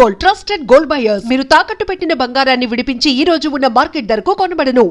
Gold, trusted gold buyers. మీరు తాకట్టు పెట్టిన బంగారాన్ని విడిపించి ఈ రోజు ఉన్న మార్కెట్ ధరకు కొనబడును.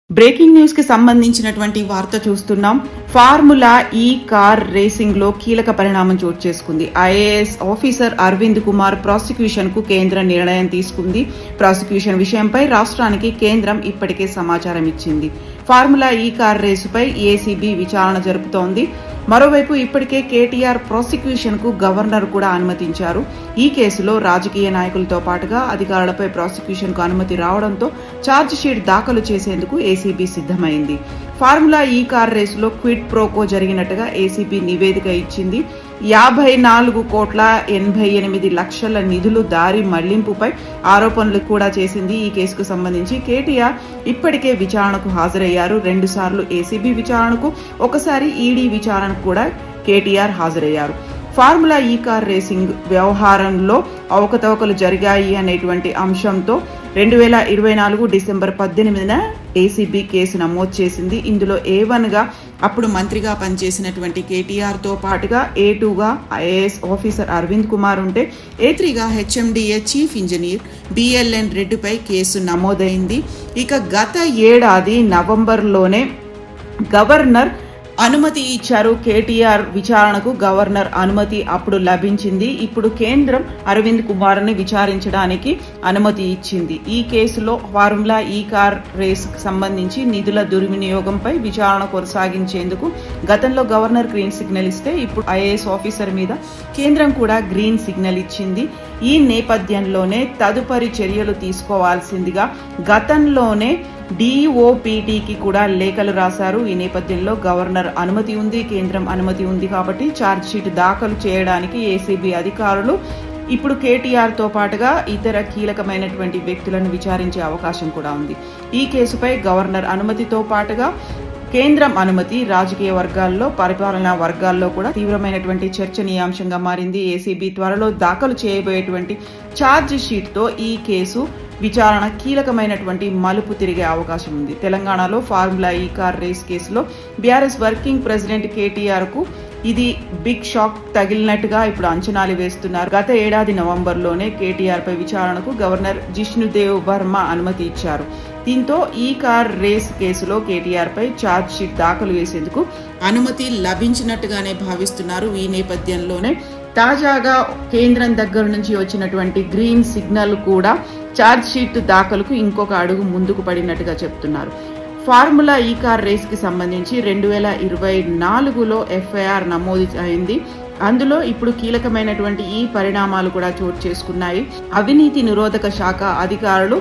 బ్రేకింగ్ న్యూస్ కి సంబంధించినటువంటి వార్త చూస్తున్నాం. ఫార్ములా ఈ కార్ రేసింగ్ లో కీలక పరిణామం చోటు చేసుకుంది. IAS officer Arvind Kumar prosecution కు కేంద్ర నిర్ణయం తీసుకుంది. ప్రాసిక్యూషన్ విషయంపై రాష్ట్రానికి కేంద్రం ఇప్పటికే సమాచారం ఇచ్చింది. ఫార్ములా ఈ కార్ రేసుపై ఏసీబీ విచారణ జరుపుతోంది. మరోవైపు ఇప్పటికే కేటీఆర్ ప్రాసిక్యూషన్ కు గవర్నర్ కూడా అనుమతించారు. ఈ కేసులో రాజకీయ నాయకులతో పాటుగా అధికారులపై ప్రాసిక్యూషన్ కు అనుమతి రావడంతో ఛార్జ్ షీట్ దాఖలు చేసేందుకు ఏసీబీ సిద్ధమైంది. ఫార్ములా ఈ కార్ రేసులో క్విడ్ ప్రోకో జరిగినట్టుగా ఏసీబీ నివేదిక ఇచ్చింది. 54,88,00,000 నిధులు దారి మళ్లింపుపై ఆరోపణలు కూడా చేసింది. ఈ కేసుకు సంబంధించి కేటీఆర్ ఇప్పటికే విచారణకు హాజరయ్యారు. 2 సార్లు ఏసీబీ విచారణకు, ఒకసారి ఈడీ విచారణకు కూడా కేటీఆర్ హాజరయ్యారు. ఫార్ములా ఈ కార్ రేసింగ్ వ్యవహారంలో అవకతవకలు జరిగాయి అనేటువంటి అంశంతో 2024 డిసెంబర్ 18న ఏసీబీ కేసు నమోదు చేసింది. ఇందులో A1 గా అప్పుడు మంత్రిగా పనిచేసినటువంటి కేటీఆర్ తో పాటుగా A2 గా ఐఏఎస్ ఆఫీసర్ అరవింద్ కుమార్ ఉంటే A3 గా హెచ్ఎండిఏ చీఫ్ ఇంజనీర్ బిఎల్ఎన్ రెడ్డిపై కేసు నమోదైంది. ఇక గత ఏడాది నవంబర్లోనే గవర్నర్ అనుమతి ఇచ్చారు. కేటీఆర్ విచారణకు గవర్నర్ అనుమతి అప్పుడు లభించింది. ఇప్పుడు కేంద్రం అరవింద్ కుమార్ని విచారించడానికి అనుమతి ఇచ్చింది. ఈ కేసులో ఫార్ములా ఈ కార్ రేస్ సంబంధించి నిధుల దుర్వినియోగంపై విచారణ కొనసాగించేందుకు గతంలో గవర్నర్ గ్రీన్ సిగ్నల్ ఇస్తే ఇప్పుడు ఐఏఎస్ ఆఫీసర్ మీద కేంద్రం కూడా గ్రీన్ సిగ్నల్ ఇచ్చింది. ఈ నేపథ్యంలోనే తదుపరి చర్యలు తీసుకోవాల్సిందిగా గతంలోనే డిఓపిటికి కూడా లేఖలు రాశారు. ఈ నేపథ్యంలో గవర్నర్ అనుమతి ఉంది, కేంద్రం అనుమతి ఉంది కాబట్టి ఛార్జ్ షీట్ దాఖలు చేయడానికి ఏసీబీ అధికారులు ఇప్పుడు కేటీఆర్ తో పాటుగా ఇతర కీలకమైనటువంటి వ్యక్తులను విచారించే అవకాశం కూడా ఉంది. ఈ కేసుపై గవర్నర్ అనుమతితో పాటుగా కేంద్రం అనుమతి రాజకీయ వర్గాల్లో, పరిపాలనా వర్గాల్లో కూడా తీవ్రమైనటువంటి చర్చనీయాంశంగా మారింది. ఏసీబీ త్వరలో దాఖలు చేయబోయేటువంటి ఛార్జ్ షీట్ తో ఈ కేసు విచారణ కీలకమైనటువంటి మలుపు తిరిగే అవకాశం ఉంది. తెలంగాణలో ఫార్ములా ఈ కార్ రేస్ కేసులో బీఆర్ఎస్ వర్కింగ్ ప్రెసిడెంట్ కేటీఆర్ కు ఇది బిగ్ షాక్ తగిలినట్టుగా ఇప్పుడు అంచనాలు వేస్తున్నారు. గత ఏడాది నవంబర్లోనే కేటీఆర్ పై విచారణకు గవర్నర్ జిష్ణుదేవ్ వర్మ అనుమతి ఇచ్చారు. దీంతో ఈ కార్ రేస్ కేసులో కేటీఆర్ పై ఛార్జ్ షీట్ దాఖలు చేసేందుకు అనుమతి లభించినట్టుగానే భావిస్తున్నారు. ఈ నేపథ్యంలోనే తాజాగా కేంద్రం దగ్గర నుంచి వచ్చినటువంటి గ్రీన్ సిగ్నల్ కూడా ఛార్జ్ షీట్ దాఖలుకు ఇంకొక అడుగు ముందుకు పడినట్టుగా చెప్తున్నారు. ఫార్ములా ఈ కార్ రేస్ కి సంబంధించి 2024లో ఎఫ్ఐఆర్ నమోదు అయింది. అందులో ఇప్పుడు కీలకమైనటువంటి ఈ పరిణామాలు కూడా చోటు చేసుకున్నాయి. అవినీతి నిరోధక శాఖ అధికారులు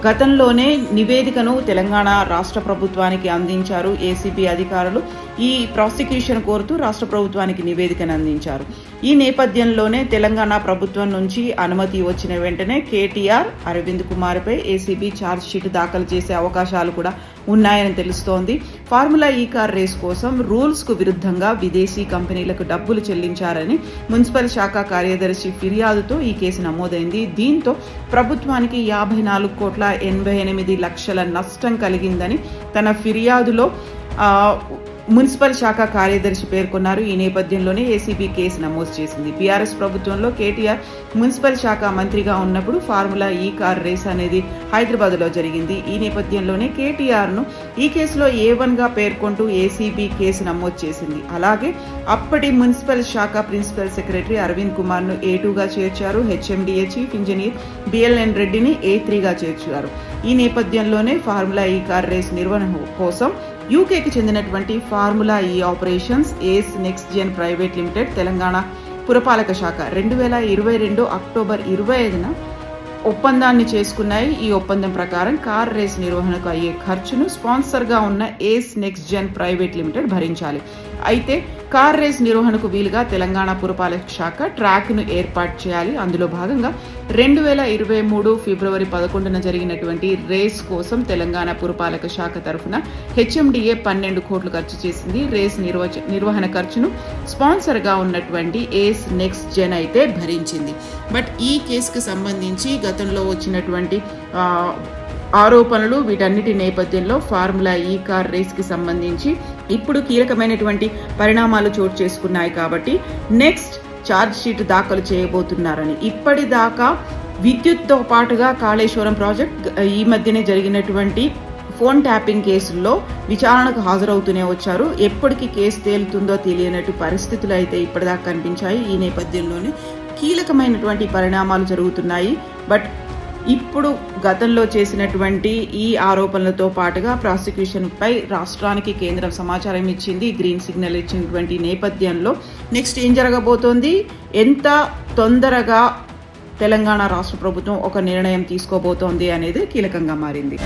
గతంలోనే నివేదికను తెలంగాణ రాష్ట్ర ప్రభుత్వానికి అందించారు. ఏసీబీ అధికారులు ఈ ప్రాసిక్యూషన్ కోరుతూ రాష్ట్ర ప్రభుత్వానికి నివేదికను అందించారు. ఈ నేపథ్యంలోనే తెలంగాణ ప్రభుత్వం నుంచి అనుమతి వచ్చిన వెంటనే కేటీఆర్ అరవింద్ కుమార్ పై ఏసీబీ ఛార్జ్ షీట్ దాఖలు చేసే అవకాశాలు కూడా ఉన్నాయని తెలుస్తోంది. ఫార్ములా ఈ కార్ రేస్ కోసం రూల్స్ కు విరుద్ధంగా విదేశీ కంపెనీలకు డబ్బులు చెల్లించారని మున్సిపల్ శాఖ కార్యదర్శి ఫిర్యాదుతో ఈ కేసు నమోదైంది. దీంతో ప్రభుత్వానికి 54,88,00,000 నష్టం కలిగిందని తన ఫిర్యాదులో మున్సిపల్ శాఖ కార్యదర్శి పేర్కొన్నారు. ఈ నేపథ్యంలోనే ఏసీబీ కేసు నమోదు చేసింది. బీఆర్ఎస్ ప్రభుత్వంలో కేటీఆర్ మున్సిపల్ శాఖ మంత్రిగా ఉన్నప్పుడు ఫార్ములా ఈ కార్ రేస్ అనేది హైదరాబాద్ లో జరిగింది. ఈ నేపథ్యంలోనే కేటీఆర్ ను ఈ కేసులో A1 గా పేర్కొంటూ ఏసీబీ కేసు నమోదు చేసింది. అలాగే అప్పటి మున్సిపల్ శాఖ ప్రిన్సిపల్ సెక్రటరీ అరవింద్ కుమార్ ను A2 గా చేర్చారు. హెచ్ఎండిఏ చీఫ్ ఇంజనీర్ బిఎల్ఎన్ రెడ్డిని A3 గా చేర్చారు. ఈ నేపథ్యంలోనే ఫార్ములా ఈ కార్ రేస్ నిర్వహణ కోసం యూకేకి చెందినటువంటి formula E operations ace next gen private limited Telangana పురపాలక శాఖ 2022 అక్టోబర్ 25న ఒప్పందాన్ని చేసుకున్నాయి. ఈ ఒప్పందం ప్రకారం కార్ రేస్ నిర్వహణకు అయ్యే ఖర్చును స్పాన్సర్ గా ఉన్న ఏస్ నెక్స్ట్ జెన్ ప్రైవేట్ లిమిటెడ్ భరించాలి. అయితే కార్ రేస్ నిర్వహణకు వీలుగా తెలంగాణ పురపాలక శాఖ ట్రాక్ ను ఏర్పాటు చేయాలి. అందులో భాగంగా 2023 ఫిబ్రవరి 11న జరిగినటువంటి రేస్ కోసం తెలంగాణ పురపాలక శాఖ తరఫున హెచ్ఎండిఏ 12 కోట్లు ఖర్చు చేసింది. రేస్ నిర్వహణ ఖర్చును స్పాన్సర్ గా ఉన్నటువంటి ఏస్ నెక్స్ట్ జెన్ అయితే భరించింది. బట్ ఈ కేసుకు సంబంధించి గతంలో వచ్చినటువంటి ఆరోపణలు వీటన్నిటి నేపథ్యంలో ఫార్ములా ఈ కార్ రేస్కి సంబంధించి ఇప్పుడు కీలకమైనటువంటి పరిణామాలు చోటు చేసుకున్నాయి. కాబట్టి నెక్స్ట్ ఛార్జ్ షీట్ దాఖలు చేయబోతున్నారని ఇప్పటిదాకా విద్యుత్తో పాటుగా కాళేశ్వరం ప్రాజెక్ట్ ఈ మధ్యనే జరిగినటువంటి ఫోన్ ట్యాపింగ్ కేసుల్లో విచారణకు హాజరవుతూనే వచ్చారు. ఎప్పటికీ కేసు తేలుతుందో తెలియనట్టు పరిస్థితులు అయితే ఇప్పటిదాకా కనిపించాయి. ఈ నేపథ్యంలోనే కీలకమైనటువంటి పరిణామాలు జరుగుతున్నాయి. బట్ ఇప్పుడు గతంలో చేసినటువంటి ఈ ఆరోపణలతో పాటుగా ప్రాసిక్యూషన్ పై రాష్ట్రానికి కేంద్రం సమాచారం ఇచ్చింది, గ్రీన్ సిగ్నల్ ఇచ్చినటువంటి నేపథ్యంలో నెక్స్ట్ ఏం జరగబోతోంది, ఎంత తొందరగా తెలంగాణ రాష్ట్ర ప్రభుత్వం ఒక నిర్ణయం తీసుకోబోతోంది అనేది కీలకంగా మారింది.